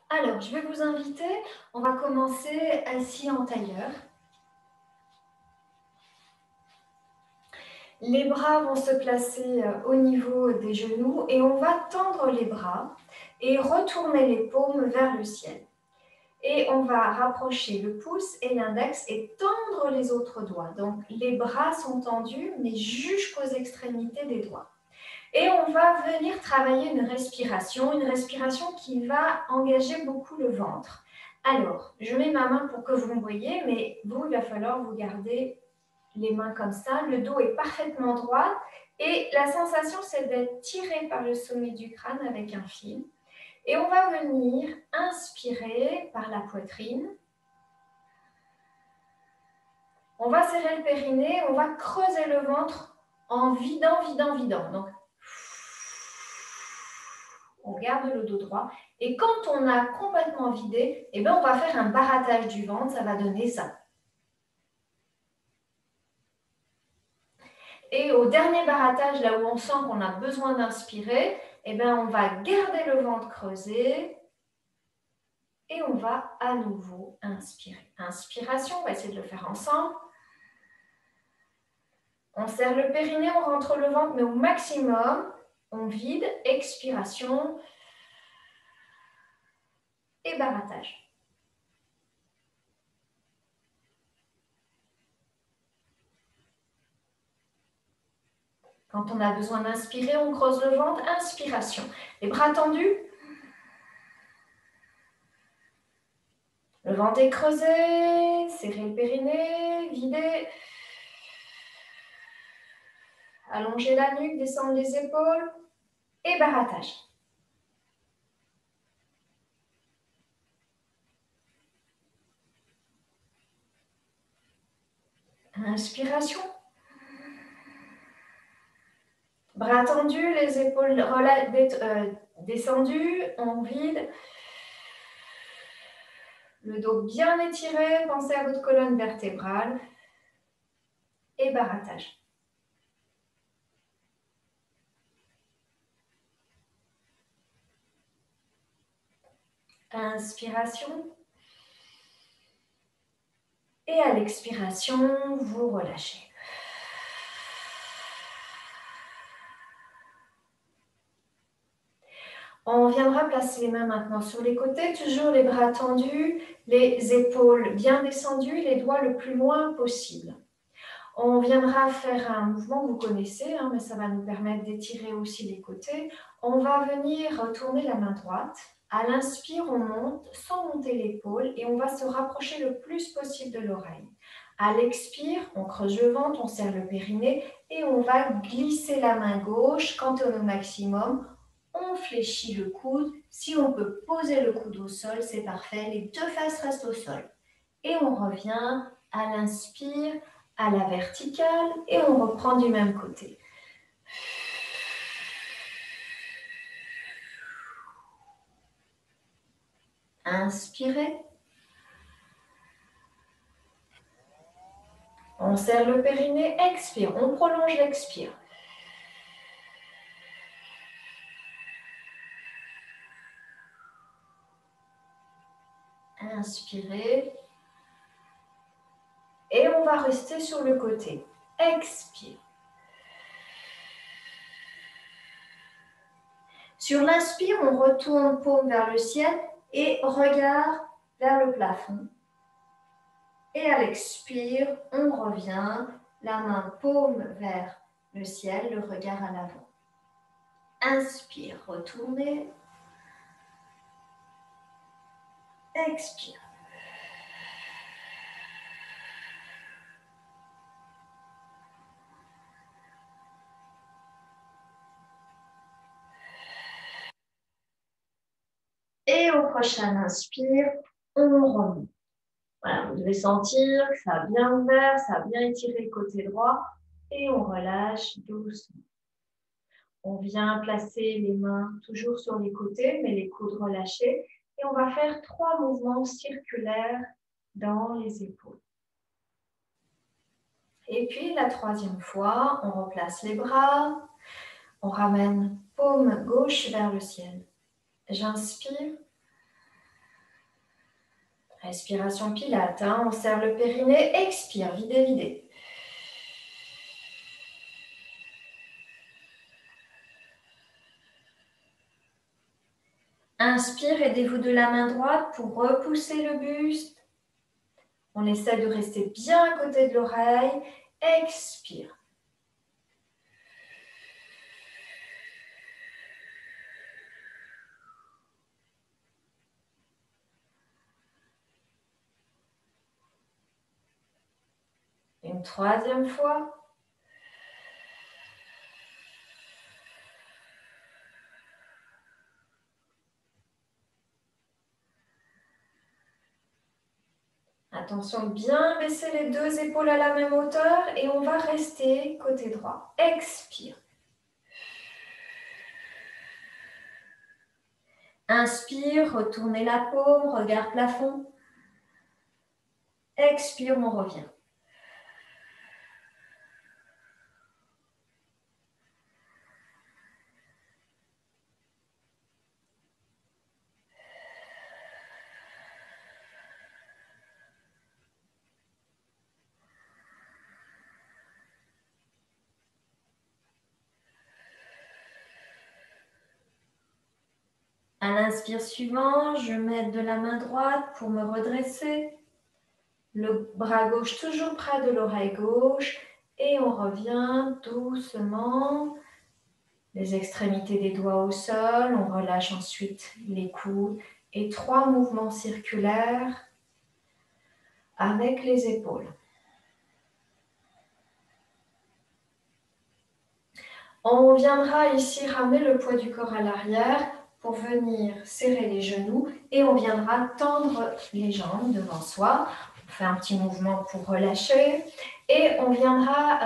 Alors, je vais vous inviter, on va commencer assis en tailleur. Les bras vont se placer au niveau des genoux et on va tendre les bras et retourner les paumes vers le ciel. Et on va rapprocher le pouce et l'index et tendre les autres doigts. Donc, les bras sont tendus, mais jusqu'aux extrémités des doigts. Et on va venir travailler une respiration qui va engager beaucoup le ventre. Alors, je mets ma main pour que vous me voyez, mais vous, il va falloir vous garder les mains comme ça. Le dos est parfaitement droit et la sensation, c'est d'être tiré par le sommet du crâne avec un fil. Et on va venir inspirer par la poitrine. On va serrer le périnée, on va creuser le ventre en vidant. Donc, on garde le dos droit. Et quand on a complètement vidé, eh bien, on va faire un barattage du ventre, ça va donner ça. Et au dernier barattage, là où on sent qu'on a besoin d'inspirer, eh bien, on va garder le ventre creusé et on va à nouveau inspirer. Inspiration, on va essayer de le faire ensemble. On serre le périnée, on rentre le ventre, mais au maximum, on vide, expiration et barattage. Quand on a besoin d'inspirer, on creuse le ventre, inspiration. Les bras tendus. Le ventre est creusé, serrez le périnée, videz. Allongez la nuque, descendre les épaules et barattage. Inspiration. Bras tendus, les épaules descendues, on vide. Le dos bien étiré, pensez à votre colonne vertébrale et barattage. Inspiration. Et à l'expiration, vous relâchez. On viendra placer les mains maintenant sur les côtés, toujours les bras tendus, les épaules bien descendues, les doigts le plus loin possible. On viendra faire un mouvement que vous connaissez, mais ça va nous permettre d'étirer aussi les côtés. On va venir tourner la main droite. À l'inspire, on monte sans monter l'épaule et on va se rapprocher le plus possible de l'oreille. À l'expire, on creuse le ventre, on serre le périnée et on va glisser la main gauche. Quand on est au maximum, on fléchit le coude. Si on peut poser le coude au sol, c'est parfait. Les deux faces restent au sol. Et on revient à l'inspire, à la verticale et on reprend du même côté. Inspirez. On serre le périnée, expire. On prolonge l'expire. Inspirez. Et on va rester sur le côté. Expire. Sur l'inspire, on retourne paume vers le ciel et regard vers le plafond. Et à l'expire, on revient, la main paume vers le ciel, le regard à l'avant. Inspire, retournez. Expire. Et au prochain inspire, on remonte. Voilà, vous devez sentir que ça a bien ouvert, ça a bien étiré le côté droit. Et on relâche doucement. On vient placer les mains toujours sur les côtés, mais les coudes relâchés. Et on va faire 3 mouvements circulaires dans les épaules. Et puis la 3e fois, on replace les bras. On ramène paume gauche vers le ciel. J'inspire. Respiration Pilate, hein. On serre le périnée, expire, videz, videz. Inspire, aidez-vous de la main droite pour repousser le buste. On essaie de rester bien à côté de l'oreille. Expire. Une troisième fois. Attention, bien baisser les deux épaules à la même hauteur et on va rester côté droit. Expire. Inspire, retournez la paume, regard plafond. Expire, on revient. À l'inspire suivant, je m'aide de la main droite pour me redresser. Le bras gauche toujours près de l'oreille gauche. Et on revient doucement. Les extrémités des doigts au sol. On relâche ensuite les coudes. Et 3 mouvements circulaires avec les épaules. On viendra ici ramener le poids du corps à l'arrière pour venir serrer les genoux et on viendra tendre les jambes devant soi. On fait un petit mouvement pour relâcher et on viendra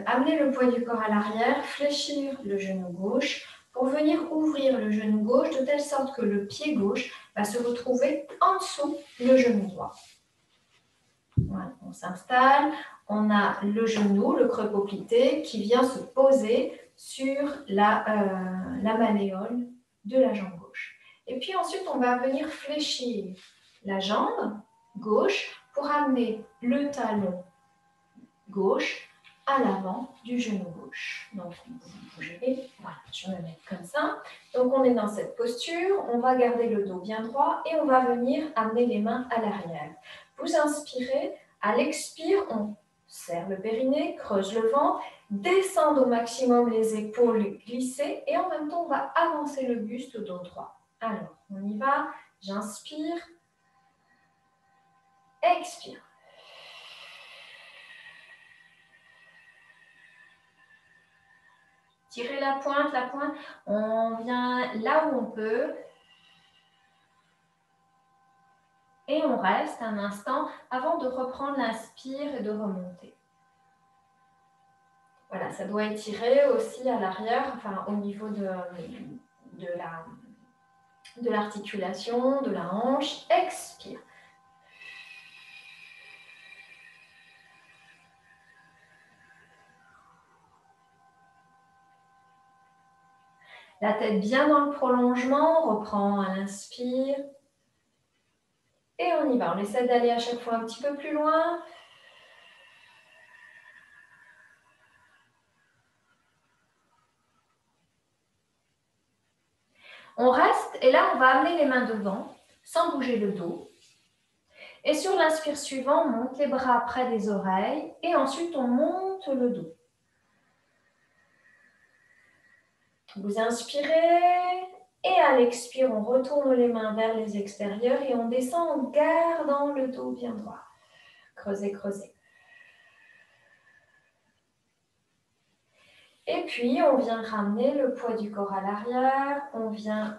amener le poids du corps à l'arrière, fléchir le genou gauche pour venir ouvrir le genou gauche de telle sorte que le pied gauche va se retrouver en dessous le genou droit. Voilà, on s'installe, on a le genou, le creux poplité qui vient se poser sur la malléole de la jambe gauche. Et puis ensuite, on va venir fléchir la jambe gauche pour amener le talon gauche à l'avant du genou gauche. Donc, vous bougez, voilà, je me mets comme ça. Donc, on est dans cette posture, on va garder le dos bien droit et on va venir amener les mains à l'arrière. Vous inspirez, à l'expire, on serre le périnée, creuse le ventre, descend au maximum les épaules glissées et en même temps, on va avancer le buste au dos droit. Alors, on y va, j'inspire, expire. Tirez la pointe, on vient là où on peut. Et on reste un instant avant de reprendre l'inspire et de remonter. Voilà, ça doit étirer aussi à l'arrière, enfin au niveau de l'articulation, de la hanche. Expire. La tête bien dans le prolongement, on reprend à l'inspire. Et on y va, on essaie d'aller à chaque fois un petit peu plus loin. On reste et là on va amener les mains devant, sans bouger le dos. Et sur l'inspire suivant, on monte les bras près des oreilles et ensuite on monte le dos. Vous inspirez et à l'expire, on retourne les mains vers les extérieurs et on descend en gardant le dos bien droit. Creusez, creusez. Et puis, on vient ramener le poids du corps à l'arrière, on vient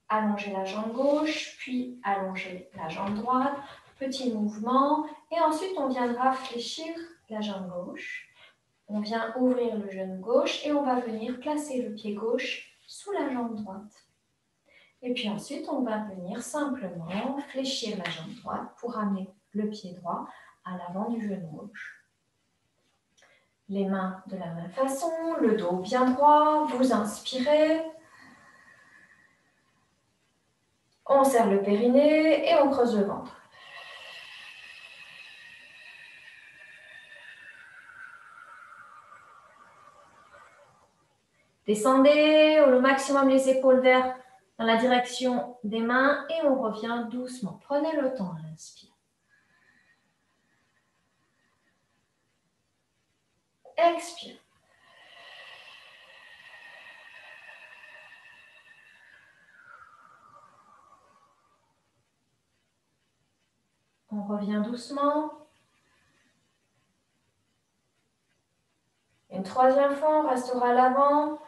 allonger la jambe gauche, puis allonger la jambe droite, petit mouvement, et ensuite on viendra fléchir la jambe gauche. On vient ouvrir le genou gauche et on va venir placer le pied gauche sous la jambe droite. Et puis ensuite, on va venir simplement fléchir la jambe droite pour amener le pied droit à l'avant du genou gauche. Les mains de la même façon, le dos bien droit, vous inspirez. On serre le périnée et on creuse le ventre. Descendez au maximum les épaules dans la direction des mains et on revient doucement. Prenez le temps à l'inspire. Expire. On revient doucement. Une troisième fois, on restera à l'avant.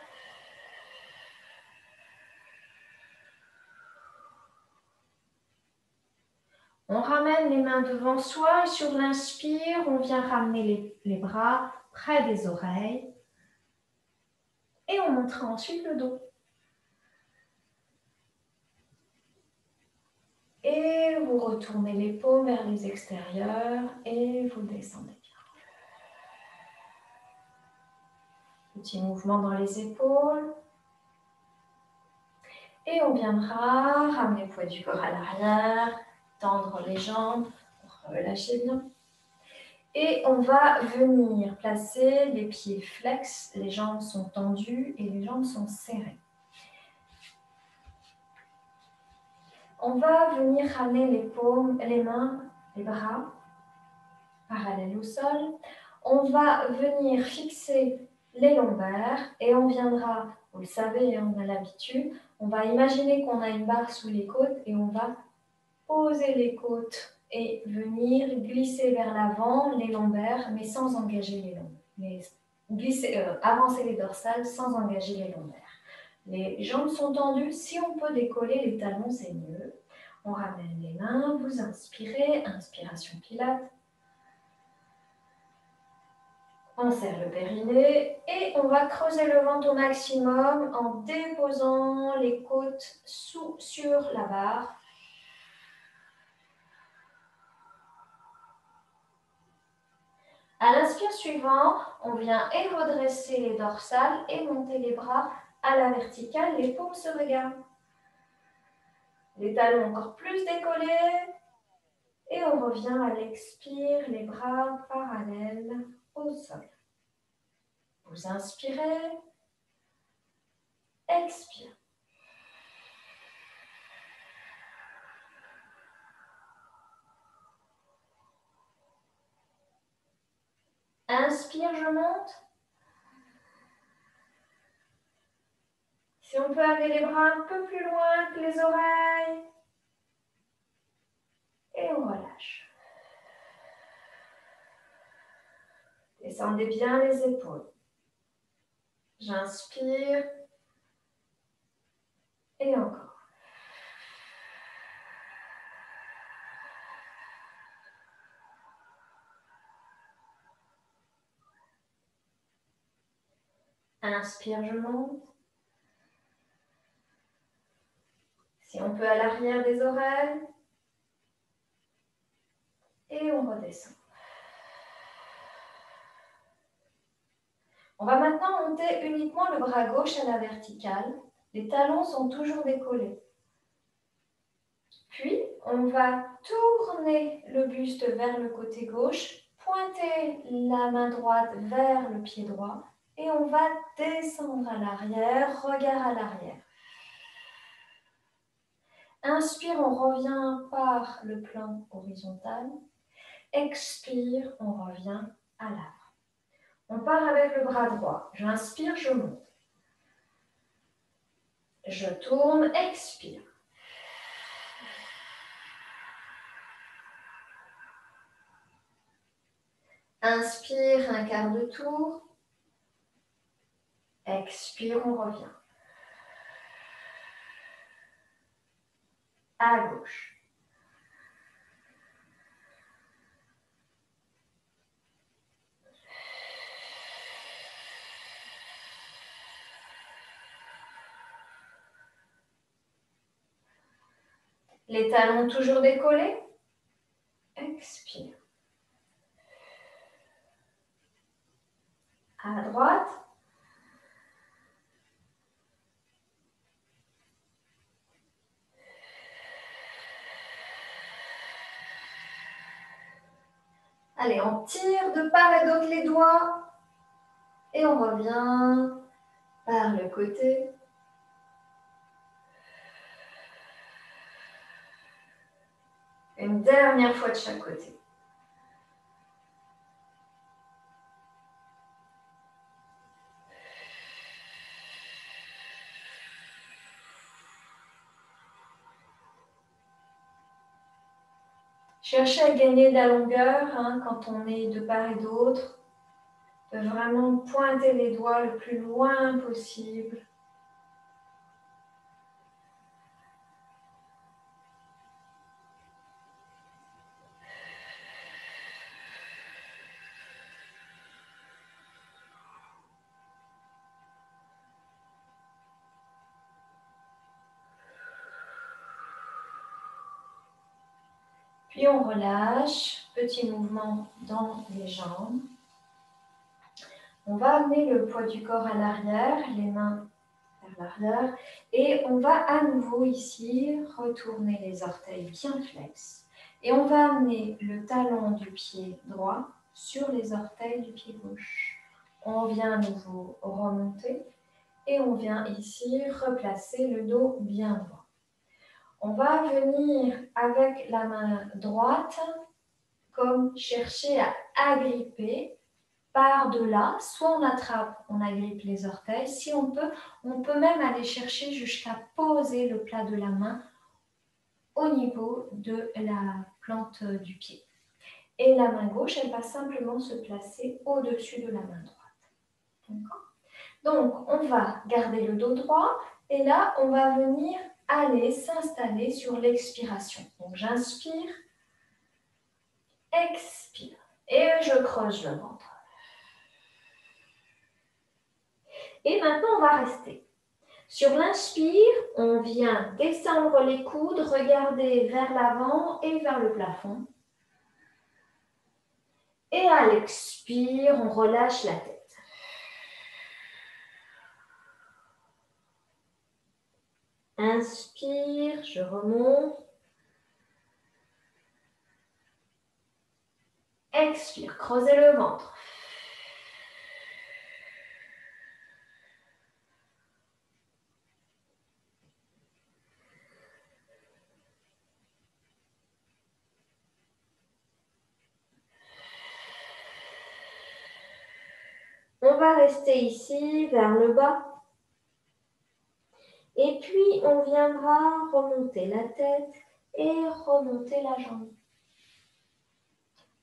On ramène les mains devant soi et sur l'inspire, on vient ramener les bras près des oreilles. Et on montrera ensuite le dos. Et vous retournez les paumes vers les extérieurs et vous descendez bien. Petit mouvement dans les épaules. Et on viendra ramener le poids du corps à l'arrière, tendre les jambes, relâcher bien. Et on va venir placer les pieds flex, les jambes sont tendues et les jambes sont serrées. On va venir ramener les paumes, les mains, les bras parallèles au sol. On va venir fixer les lombaires et on viendra, vous le savez, on a l'habitude, on va imaginer qu'on a une barre sous les côtes et on va poser les côtes et venir glisser vers l'avant les lombaires, mais sans engager les lombaires. Avancer les dorsales sans engager les lombaires. Les jambes sont tendues. Si on peut décoller les talons, c'est mieux. On ramène les mains, vous inspirez, inspiration pilates. On serre le périnée et on va creuser le ventre au maximum en déposant les côtes sur la barre. À l'inspire suivant, on vient et redresser les dorsales et monter les bras à la verticale, les paumes se regardent. Les talons encore plus décollés. Et on revient à l'expire, les bras parallèles au sol. Vous inspirez, expire. Inspire, je monte. Si on peut amener les bras un peu plus loin que les oreilles. Et on relâche. Descendez bien les épaules. J'inspire. Et encore. Inspire, je monte. Si on peut à l'arrière des oreilles. Et on redescend. On va maintenant monter uniquement le bras gauche à la verticale. Les talons sont toujours décollés. Puis, on va tourner le buste vers le côté gauche, pointer la main droite vers le pied droit et on va descendre à l'arrière, regard à l'arrière. Inspire, on revient par le plan horizontal. Expire, on revient à l'avant. On part avec le bras droit. J'inspire, je monte. Je tourne, expire. Inspire, un quart de tour. Expire, on revient. À gauche. Les talons toujours décollés. Expire. À droite. Allez, on tire de part et d'autre les doigts. Et on revient par le côté. Une dernière fois de chaque côté. Cherchez à gagner de la longueur quand on est de part et d'autre. De vraiment pointer les doigts le plus loin possible. Puis on relâche, petit mouvement dans les jambes. On va amener le poids du corps à l'arrière, les mains vers l'arrière. Et on va à nouveau ici retourner les orteils bien flex. Et on va amener le talon du pied droit sur les orteils du pied gauche. On vient à nouveau remonter et on vient ici replacer le dos bien droit. On va venir avec la main droite comme chercher à agripper par-delà, soit on attrape, on agrippe les orteils. Si on peut même aller chercher jusqu'à poser le plat de la main au niveau de la plante du pied. Et la main gauche, elle va simplement se placer au-dessus de la main droite. D'accord ? Donc, on va garder le dos droit et là, on va venir aller s'installer sur l'expiration. Donc, j'inspire, expire et je creuse le ventre. Et maintenant, on va rester. Sur l'inspire, on vient descendre les coudes, regarder vers l'avant et vers le plafond. Et à l'expire, on relâche la tête. Inspire, je remonte. Expire, creusez le ventre. On va rester ici, vers le bas. Et puis, on viendra remonter la tête et remonter la jambe.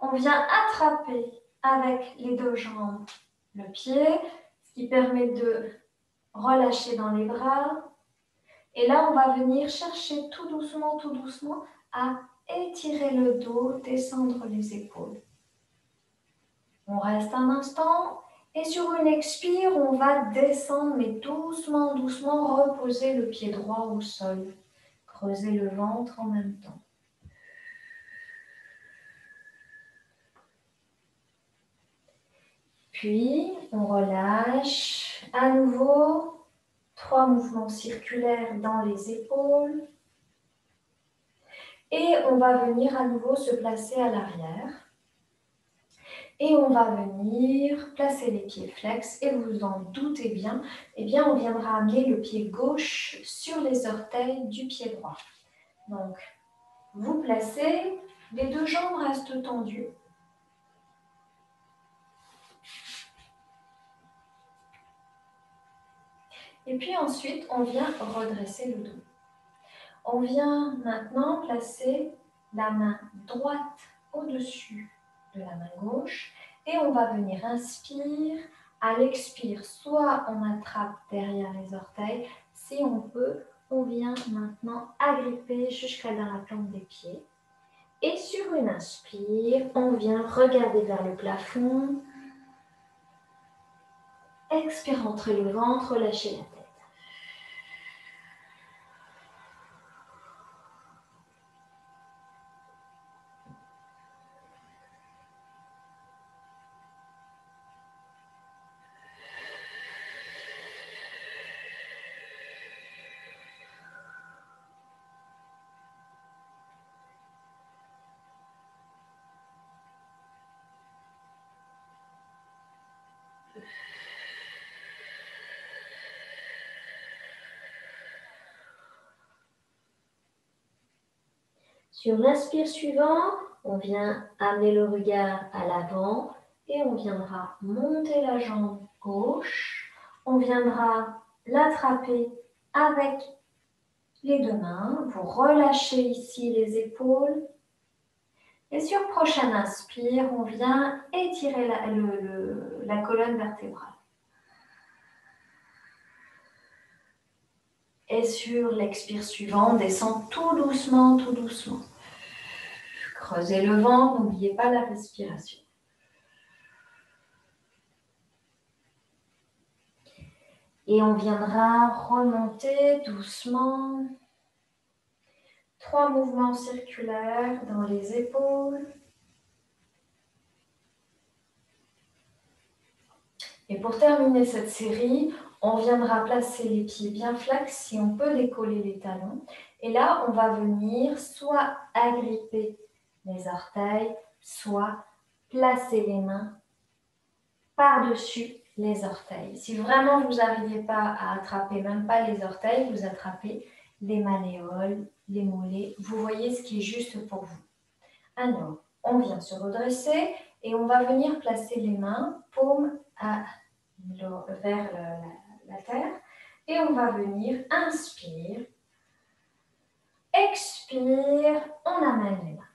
On vient attraper avec les deux jambes le pied, ce qui permet de relâcher dans les bras. Et là, on va venir chercher tout doucement à étirer le dos, descendre les épaules. On reste un instant et sur une expire, on va descendre, mais doucement, reposer le pied droit au sol. Creuser le ventre en même temps. Puis, on relâche à nouveau 3 mouvements circulaires dans les épaules. Et on va venir à nouveau se placer à l'arrière. Et on va venir placer les pieds flex. Et vous en doutez bien, eh bien on viendra amener le pied gauche sur les orteils du pied droit. Donc, vous placez, les deux jambes restent tendues. Et puis ensuite, on vient redresser le dos. On vient maintenant placer la main droite au-dessus de la main gauche et on va venir inspire. À l'expire, soit on attrape derrière les orteils, si on peut, on vient maintenant agripper jusqu'à dans la plante des pieds. Et sur une inspire, on vient regarder vers le plafond. Expire, entrez le ventre, lâchez la tête. Sur l'inspire suivant, on vient amener le regard à l'avant et on viendra monter la jambe gauche. On viendra l'attraper avec les deux mains. Vous relâchez ici les épaules. Et sur prochaine inspire, on vient étirer la colonne vertébrale. Et sur l'expire suivant, on descend tout doucement, tout doucement. Creusez le ventre, n'oubliez pas la respiration. Et on viendra remonter doucement. 3 mouvements circulaires dans les épaules. Et pour terminer cette série, on viendra placer les pieds bien flex, si on peut décoller les talons. Et là, on va venir soit agripper les orteils, soit placer les mains par-dessus les orteils. Si vraiment vous n'arrivez pas à attraper, même pas les orteils, vous attrapez les malléoles, les mollets. Vous voyez ce qui est juste pour vous. Alors, on vient se redresser et on va venir placer les mains paume vers la terre. Et on va venir, inspire, expire, on amène les mains.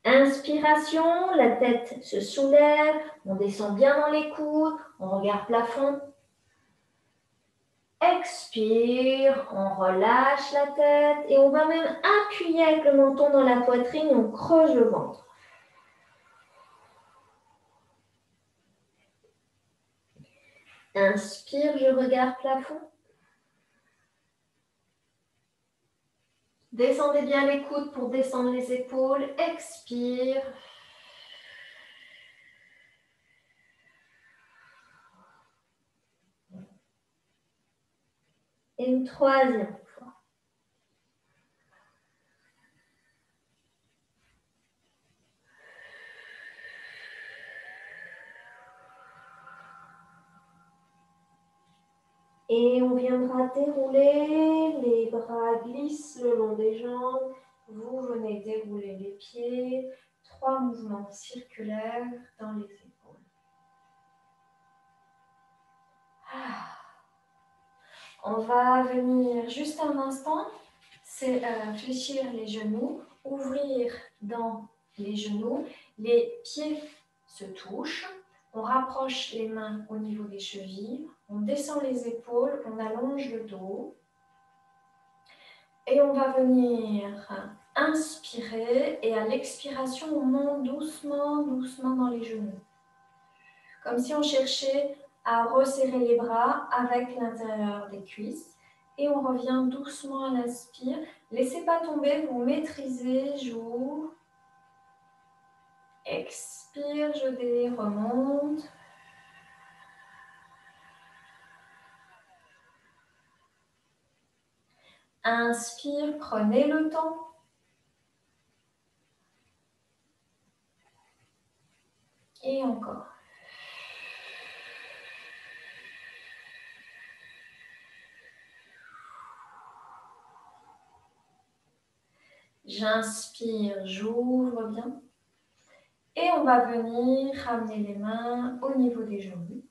Inspiration, la tête se soulève, on descend bien dans les coudes, on regarde plafond. Expire, on relâche la tête et on va même appuyer avec le menton dans la poitrine, on creuse le ventre. Inspire, je regarde plafond. Descendez bien les coudes pour descendre les épaules. Expire. Et une troisième fois. Et on viendra dérouler, les bras glissent le long des jambes. Vous venez dérouler les pieds. 3 mouvements circulaires dans les épaules. On va venir juste un instant, c'est fléchir les genoux, ouvrir dans les genoux, les pieds se touchent, on rapproche les mains au niveau des chevilles, on descend les épaules, on allonge le dos et on va venir inspirer et à l'expiration on monte doucement, doucement dans les genoux. Comme si on cherchait à resserrer les bras avec l'intérieur des cuisses. Et on revient doucement à l'inspire. Laissez pas tomber, vous maîtrisez, j'ouvre. Expire, je remonte. Inspire, prenez le temps. Et encore. J'inspire, j'ouvre bien. Et on va venir ramener les mains au niveau des genoux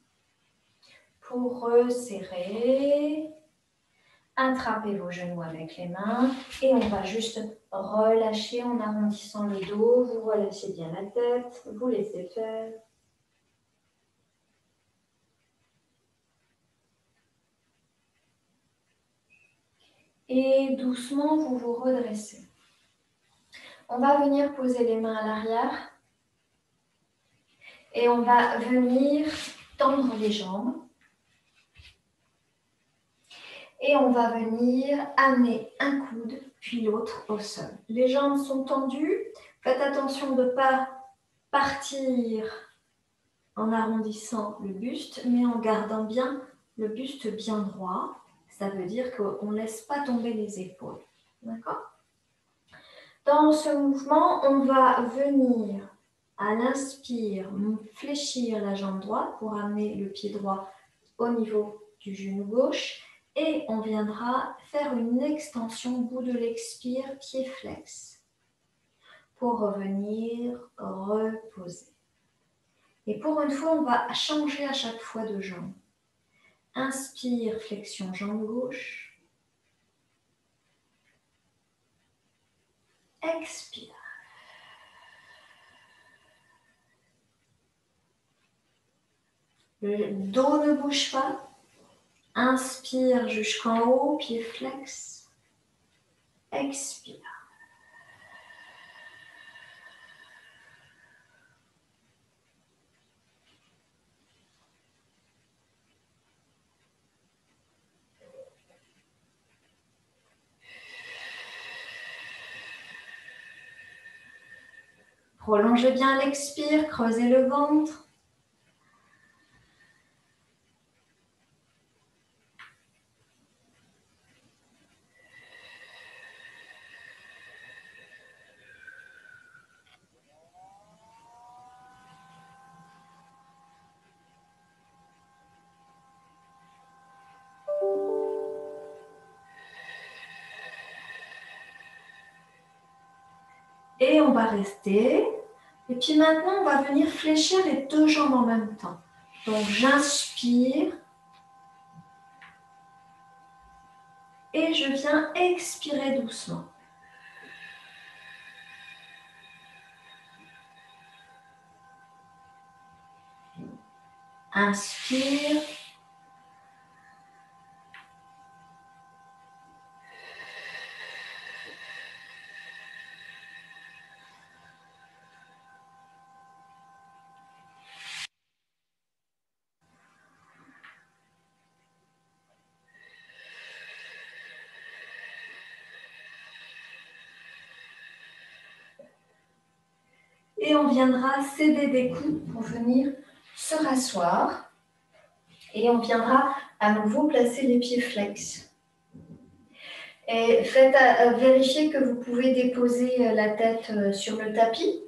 pour resserrer. Attrapez vos genoux avec les mains et on va juste relâcher en arrondissant le dos. Vous relâchez bien la tête, vous laissez faire. Et doucement, vous vous redressez. On va venir poser les mains à l'arrière et on va venir tendre les jambes. Et on va venir amener un coude puis l'autre au sol. Les jambes sont tendues. Faites attention de ne pas partir en arrondissant le buste, mais en gardant bien le buste bien droit. Ça veut dire qu'on ne laisse pas tomber les épaules. D'accord ? Dans ce mouvement, on va venir à l'inspire, fléchir la jambe droite pour amener le pied droit au niveau du genou gauche. Et on viendra faire une extension au bout de l'expire, pied flex, pour revenir reposer. Et pour une fois, on va changer à chaque fois de jambe. Inspire, flexion jambe gauche. Expire. Le dos ne bouge pas. Inspire jusqu'en haut, pied flex. Expire. Prolongez bien l'expire, creusez le ventre. Et on va rester. Et puis maintenant, on va venir fléchir les deux jambes en même temps. Donc, j'inspire. Et je viens expirer doucement. Inspire. Et on viendra céder des coudes pour venir se rasseoir. Et on viendra à nouveau placer les pieds flex. Et faites vérifier que vous pouvez déposer la tête sur le tapis.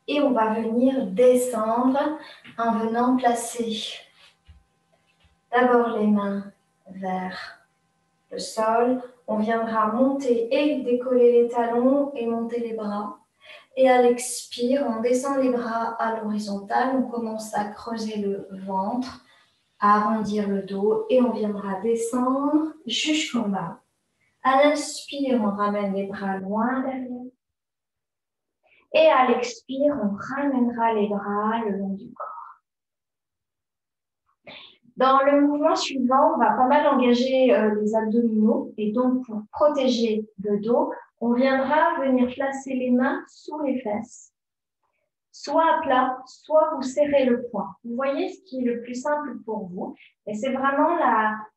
Et on va venir descendre en venant placer d'abord les mains vers le sol. On viendra monter et décoller les talons et monter les bras. Et à l'expire, on descend les bras à l'horizontale. On commence à creuser le ventre, à arrondir le dos et on viendra descendre jusqu'en bas. À l'inspire, on ramène les bras loin derrière. Et à l'expire, on ramènera les bras le long du corps. Dans le mouvement suivant, on va pas mal engager les abdominaux. Et donc, pour protéger le dos, on viendra venir placer les mains sous les fesses. Soit à plat, soit vous serrez le poing. Vous voyez ce qui est le plus simple pour vous. Et c'est vraiment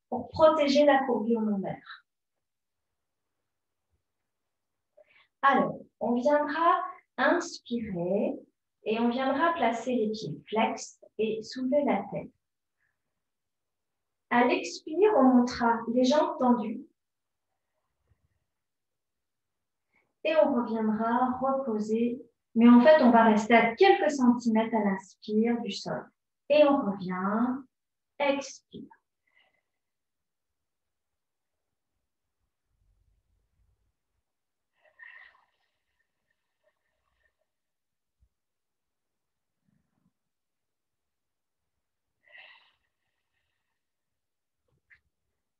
pour protéger la courbure lombaire. Alors, on viendra inspirer et on viendra placer les pieds flex et soulever la tête. À l'expire, on montera les jambes tendues et on reviendra reposer. Mais en fait, on va rester à quelques centimètres à l'inspire du sol. Et on revient, expire.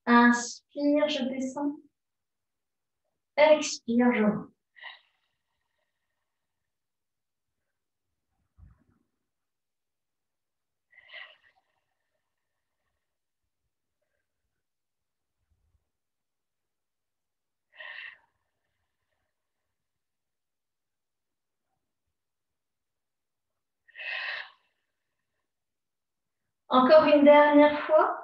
Inspire, je descends. Expire, je monte. Encore une dernière fois.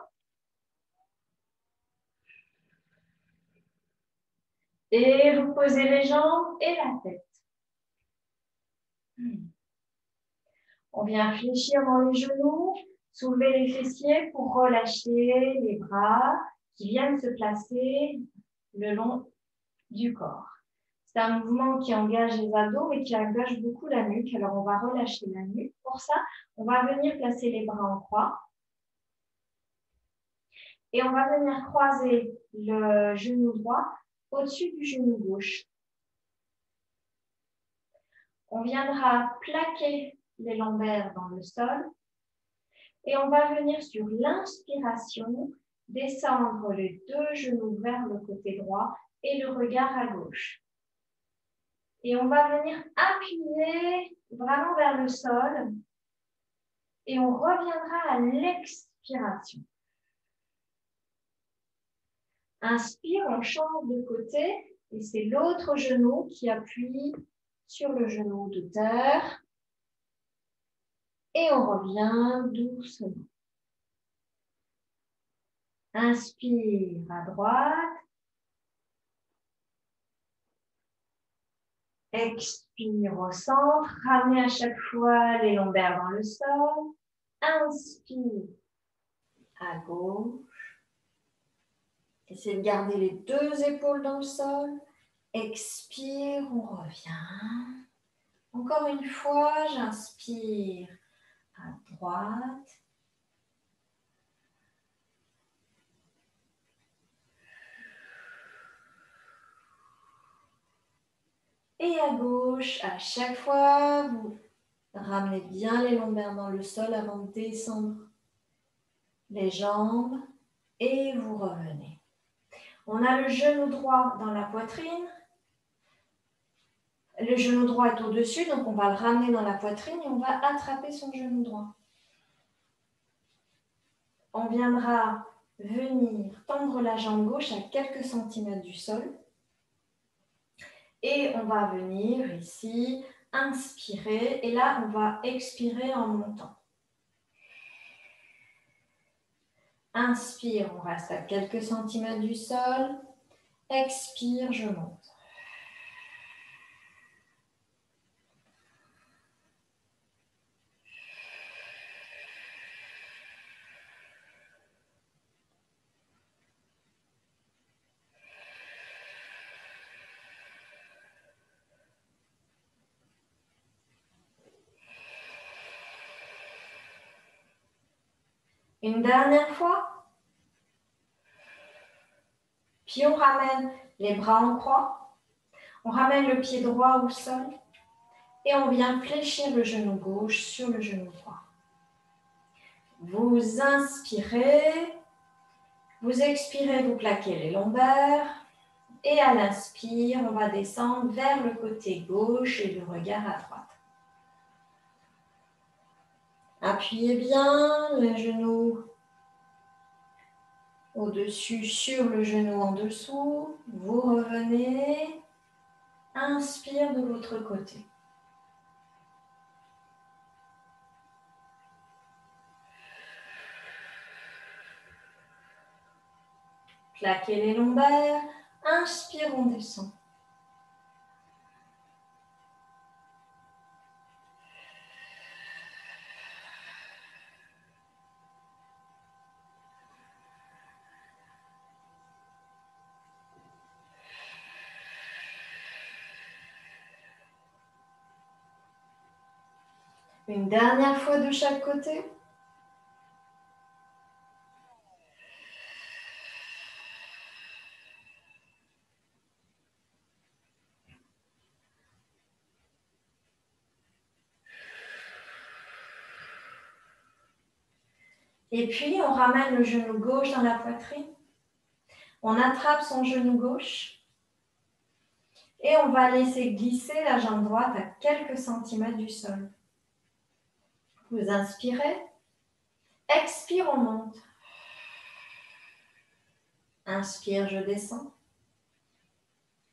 Et vous posez les jambes et la tête. On vient fléchir dans les genoux, soulever les fessiers pour relâcher les bras qui viennent se placer le long du corps. C'est un mouvement qui engage les abdos et qui engage beaucoup la nuque. Alors, on va relâcher la nuque. Pour ça, on va venir placer les bras en croix. Et on va venir croiser le genou droit au-dessus du genou gauche. On viendra plaquer les lombaires dans le sol et on va venir sur l'inspiration descendre les deux genoux vers le côté droit et le regard à gauche. Et on va venir appuyer vraiment vers le sol et on reviendra à l'expiration. Inspire, on change de côté et c'est l'autre genou qui appuie sur le genou de terre. Et on revient doucement. Inspire à droite. Expire au centre. Ramenez à chaque fois les lombaires dans le sol. Inspire à gauche. Essayez de garder les deux épaules dans le sol. Expire, on revient. Encore une fois, j'inspire à droite. Et à gauche, à chaque fois, vous ramenez bien les lombaires dans le sol avant de descendre les jambes et vous revenez. On a le genou droit dans la poitrine. Le genou droit est au-dessus, donc on va le ramener dans la poitrine et on va attraper son genou droit. On viendra venir tendre la jambe gauche à quelques centimètres du sol. Et on va venir ici inspirer et là on va expirer en montant. Inspire, on reste à quelques centimètres du sol. Expire, je monte. Une dernière fois. Puis on ramène les bras en croix. On ramène le pied droit au sol. Et on vient fléchir le genou gauche sur le genou droit. Vous inspirez. Vous expirez, vous plaquez les lombaires. Et à l'inspire, on va descendre vers le côté gauche et le regard à droite. Appuyez bien le genou au-dessus sur le genou en dessous. Vous revenez. Inspire de l'autre côté. Plaquez les lombaires. Inspire, on descend. Une dernière fois de chaque côté. Et puis, on ramène le genou gauche dans la poitrine. On attrape son genou gauche. Et on va laisser glisser la jambe droite à quelques centimètres du sol. Vous inspirez. Expire, on monte. Inspire, je descends.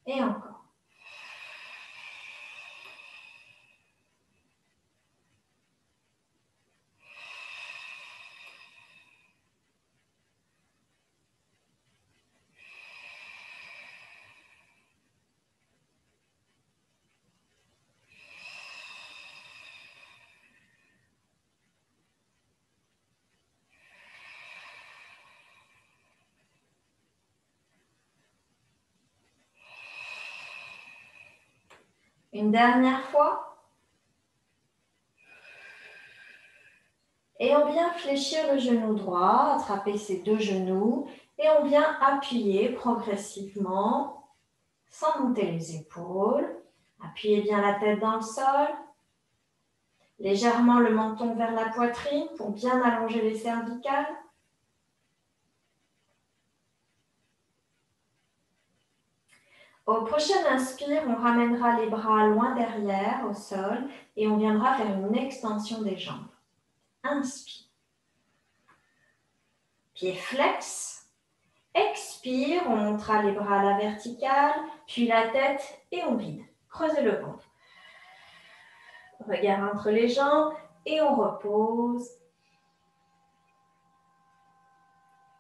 Et encore. Une dernière fois. Et on vient fléchir le genou droit, attraper ses deux genoux et on vient appuyer progressivement sans monter les épaules. Appuyez bien la tête dans le sol. Légèrement le menton vers la poitrine pour bien allonger les cervicales. Au prochain inspire, on ramènera les bras loin derrière au sol et on viendra faire une extension des jambes. Inspire. Pied flex. Expire, on montera les bras à la verticale, puis la tête et on vide. Creusez le ventre. Regard entre les jambes et on repose.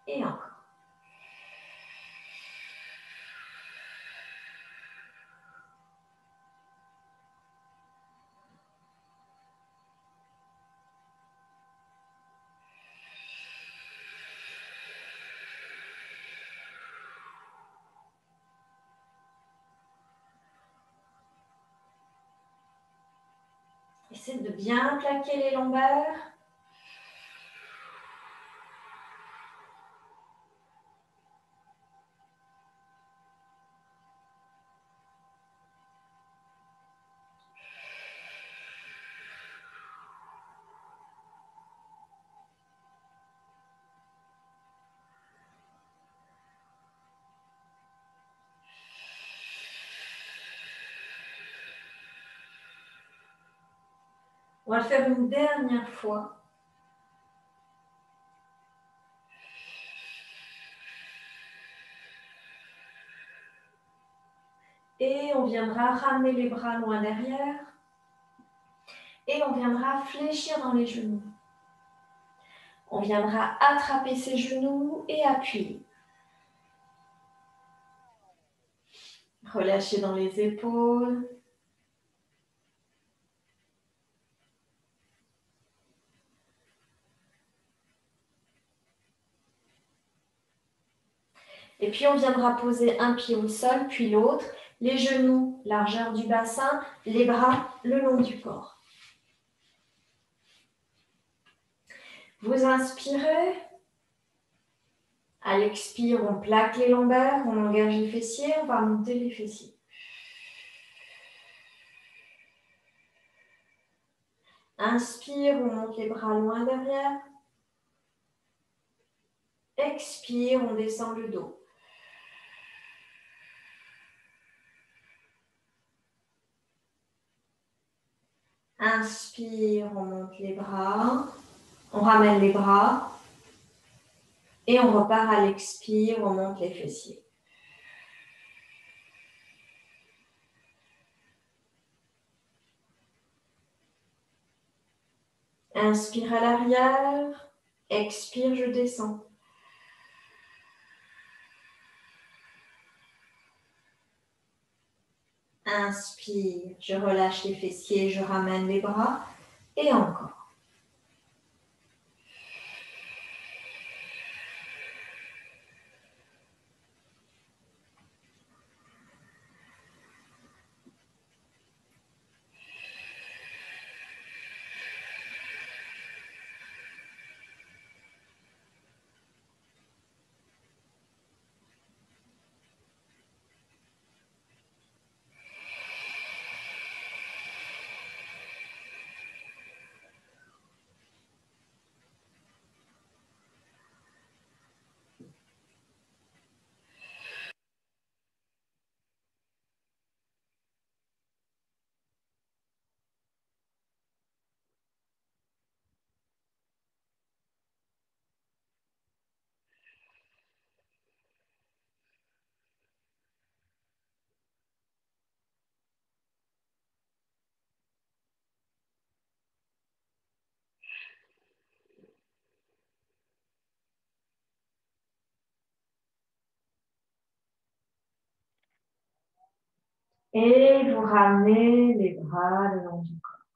Et encore. Essayez de bien plaquer les lombaires. On va le faire une dernière fois. Et on viendra ramener les bras loin derrière. Et on viendra fléchir dans les genoux. On viendra attraper ses genoux et appuyer. Relâchez dans les épaules. Et puis on viendra poser un pied au sol, puis l'autre. Les genoux, largeur du bassin, les bras le long du corps. Vous inspirez. À l'expire, on plaque les lombaires, on engage les fessiers, on va monter les fessiers. Inspire, on monte les bras loin derrière. Expire, on descend le dos. Inspire, on monte les bras. On ramène les bras. Et on repart à l'expire, on monte les fessiers. Inspire à l'arrière. Expire, je descends. Inspire, je relâche les fessiers, je ramène les bras. Et encore. Et vous ramenez les bras le long du corps.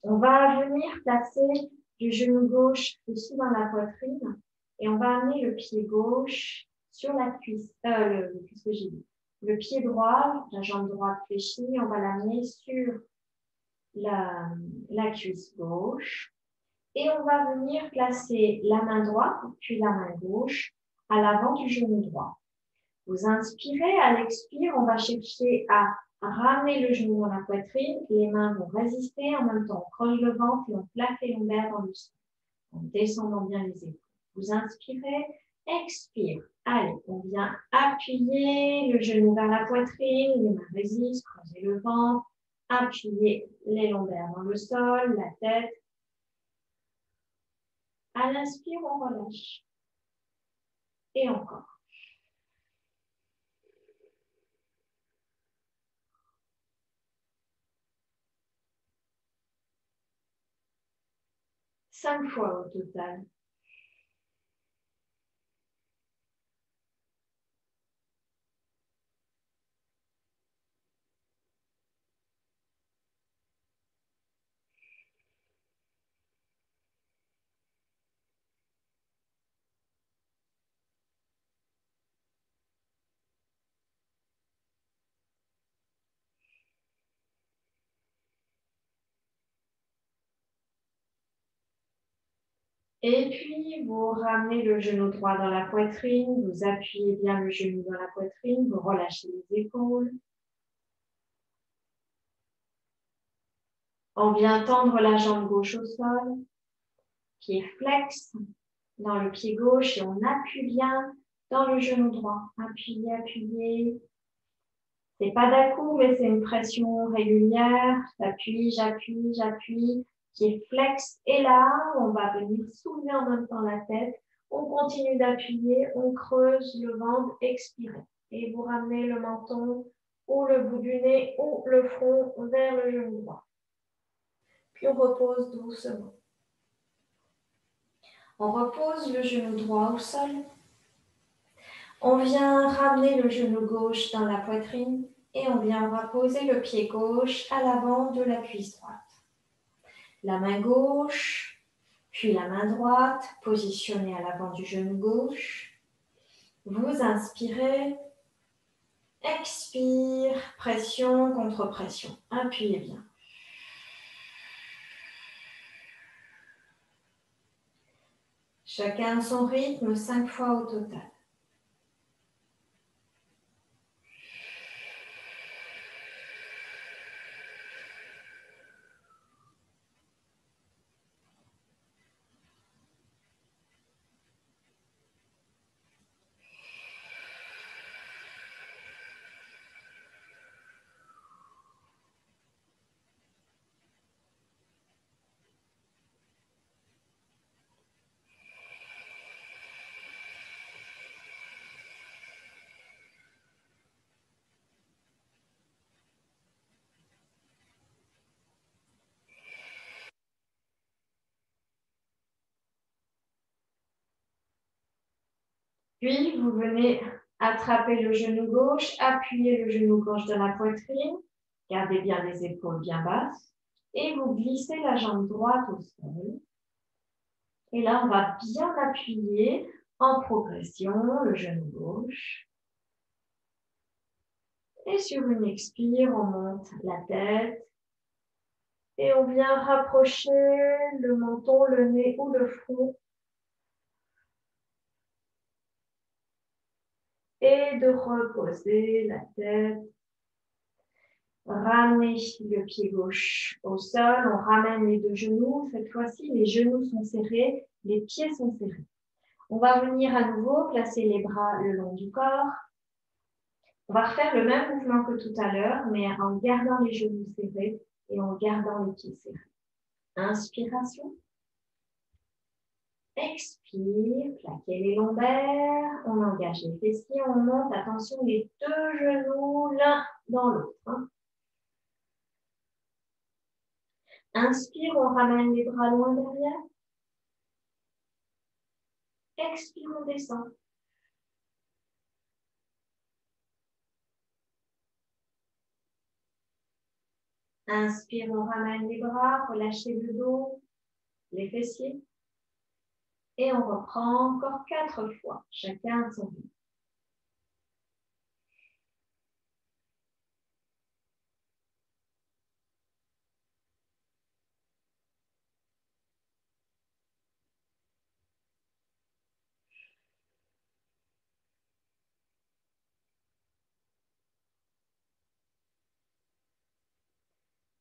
On va venir placer le genou gauche ici dans la poitrine et on va amener le pied gauche sur la cuisse, qu'est-ce que j'ai dit? Le pied droit, la jambe droite fléchie, on va l'amener sur la cuisse gauche. Et on va venir placer la main droite, puis la main gauche à l'avant du genou droit. Vous inspirez, à l'expire, on va chercher à ramener le genou dans la poitrine. Les mains vont résister, en même temps on creuse le ventre et on plaque les lombaires dans le sol, en descendant bien les épaules. Vous inspirez, expire. Allez, on vient appuyer le genou vers la poitrine, les mains résistent, creusez le ventre, appuyez les lombaires dans le sol, la tête. À l'inspire, on relâche. Et encore. Cinq fois au total. Et puis, vous ramenez le genou droit dans la poitrine, vous appuyez bien le genou dans la poitrine, vous relâchez les épaules. On vient tendre la jambe gauche au sol, pied flex dans le pied gauche et on appuie bien dans le genou droit. Appuyez, appuyez. C'est pas d'un coup, mais c'est une pression régulière. J'appuie, j'appuie, j'appuie. Pied flex. Et là, on va venir soulever en même temps la tête. On continue d'appuyer, on creuse le ventre, expirez. Et vous ramenez le menton ou le bout du nez ou le front vers le genou droit. Puis on repose doucement. On repose le genou droit au sol. On vient ramener le genou gauche dans la poitrine et on vient reposer le pied gauche à l'avant de la cuisse droite. La main gauche, puis la main droite, positionnée à l'avant du genou gauche. Vous inspirez, expire, pression contre pression. Appuyez bien. Chacun son rythme, 5 fois au total. Puis, vous venez attraper le genou gauche, appuyer le genou gauche dans la poitrine, gardez bien les épaules bien basses, et vous glissez la jambe droite au sol. Et là, on va bien appuyer en progression le genou gauche. Et sur une expire, on monte la tête. Et on vient rapprocher le menton, le nez ou le front. Et de reposer la tête. Ramenez le pied gauche au sol. On ramène les deux genoux. Cette fois-ci, les genoux sont serrés, les pieds sont serrés. On va venir à nouveau placer les bras le long du corps. On va refaire le même mouvement que tout à l'heure, mais en gardant les genoux serrés et en gardant les pieds serrés. Inspiration. Expire, plaquez les lombaires, on engage les fessiers, on monte, attention, les deux genoux l'un dans l'autre. Inspire, on ramène les bras loin derrière. Expire, on descend. Inspire, on ramène les bras, relâchez le dos, les fessiers. Et on reprend encore 4 fois, chacun à son rythme.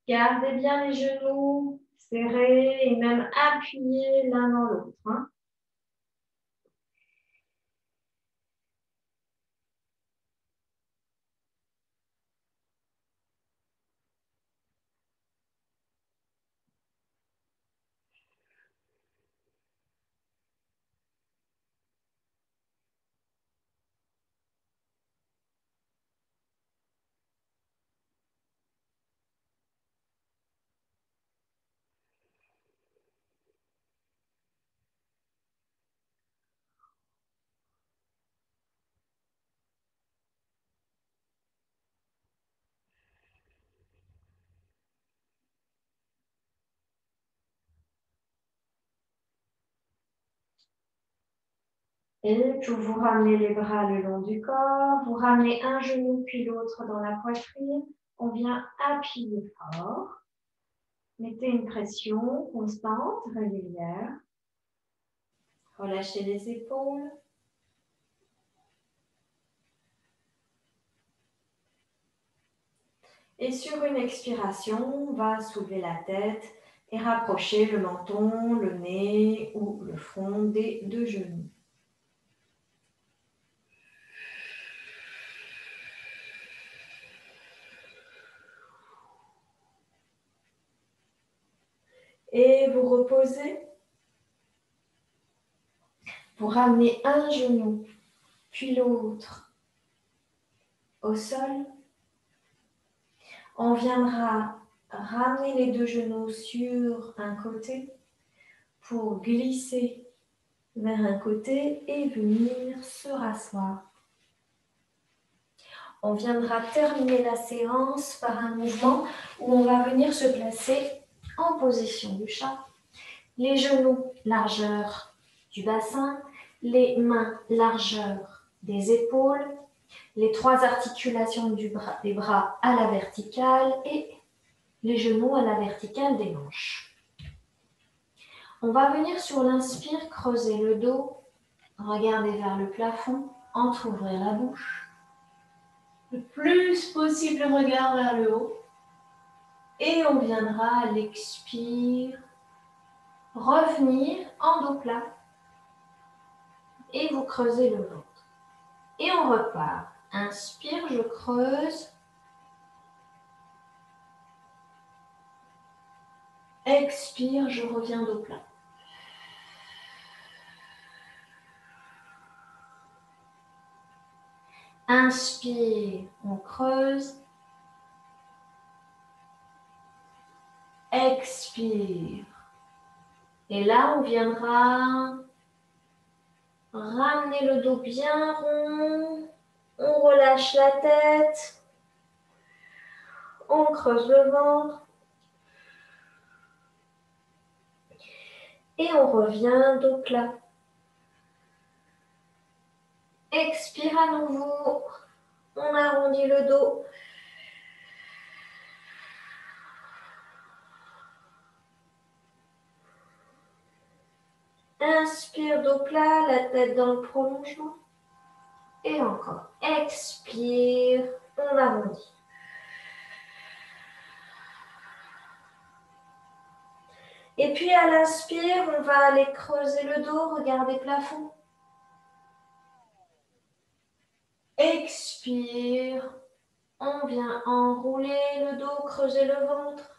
Gardez bien les genoux serrés et même appuyés l'un dans l'autre. Hein. Et vous ramenez les bras le long du corps, vous ramenez un genou puis l'autre dans la poitrine. On vient appuyer fort. Mettez une pression constante, régulière. Relâchez les épaules. Et sur une expiration, on va soulever la tête et rapprocher le menton, le nez ou le front des deux genoux. Et vous reposez. Vous ramenez un genou, puis l'autre au sol. On viendra ramener les deux genoux sur un côté pour glisser vers un côté et venir se rasseoir. On viendra terminer la séance par un mouvement où on va venir se placer en position du chat. Les genoux, largeur du bassin, les mains, largeur des épaules, les trois articulations des bras à la verticale et les genoux à la verticale des hanches. On va venir sur l'inspire, creuser le dos, regarder vers le plafond, entrouvrir la bouche. Le plus possible, le regard vers le haut. Et on viendra à l'expire, revenir en dos plat. Et vous creusez le ventre. Et on repart. Inspire, je creuse. Expire, je reviens dos plat. Inspire, on creuse. Expire. Et là, on viendra ramener le dos bien rond. On relâche la tête. On creuse le ventre. Et on revient dos plat. Expire à nouveau. On arrondit le dos. Inspire, dos plat, la tête dans le prolongement. Et encore. Expire, on arrondit. Et puis à l'inspire, on va aller creuser le dos, regarder plafond. Expire, on vient enrouler le dos, creuser le ventre.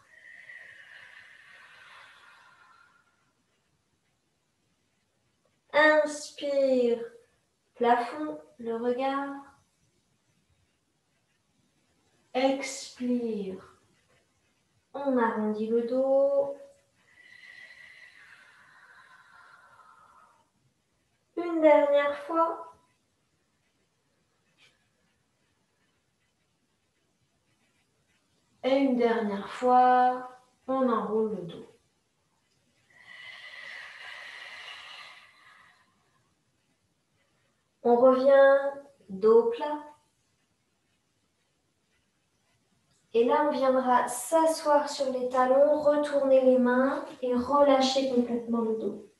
Inspire, plafond, le regard. Expire, on arrondit le dos. Une dernière fois. Et une dernière fois, on enroule le dos. On revient dos plat. Et là, on viendra s'asseoir sur les talons, retourner les mains et relâcher complètement le dos.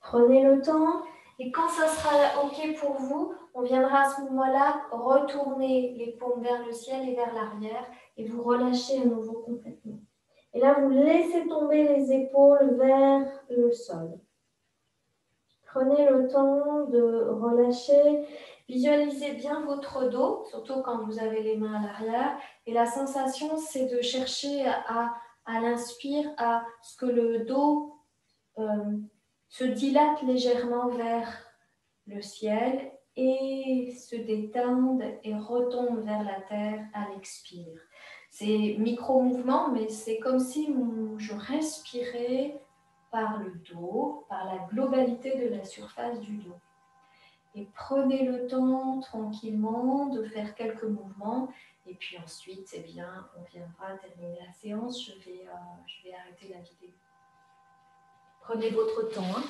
Prenez le temps Et quand ça sera OK pour vous, on viendra à ce moment-là retourner les paumes vers le ciel et vers l'arrière et vous relâchez à nouveau complètement. Et là, vous laissez tomber les épaules vers le sol. Prenez le temps de relâcher. Visualisez bien votre dos, surtout quand vous avez les mains à l'arrière. Et la sensation, c'est de chercher à l'inspire, à ce que le dos se dilate légèrement vers le ciel et se détende et retombe vers la terre à l'expire. C'est micro-mouvement, mais c'est comme si je respirais par le dos, par la globalité de la surface du dos. Et prenez le temps tranquillement de faire quelques mouvements. Et puis ensuite, eh bien, on viendra terminer la séance. Je vais arrêter la vidéo. Prenez votre temps.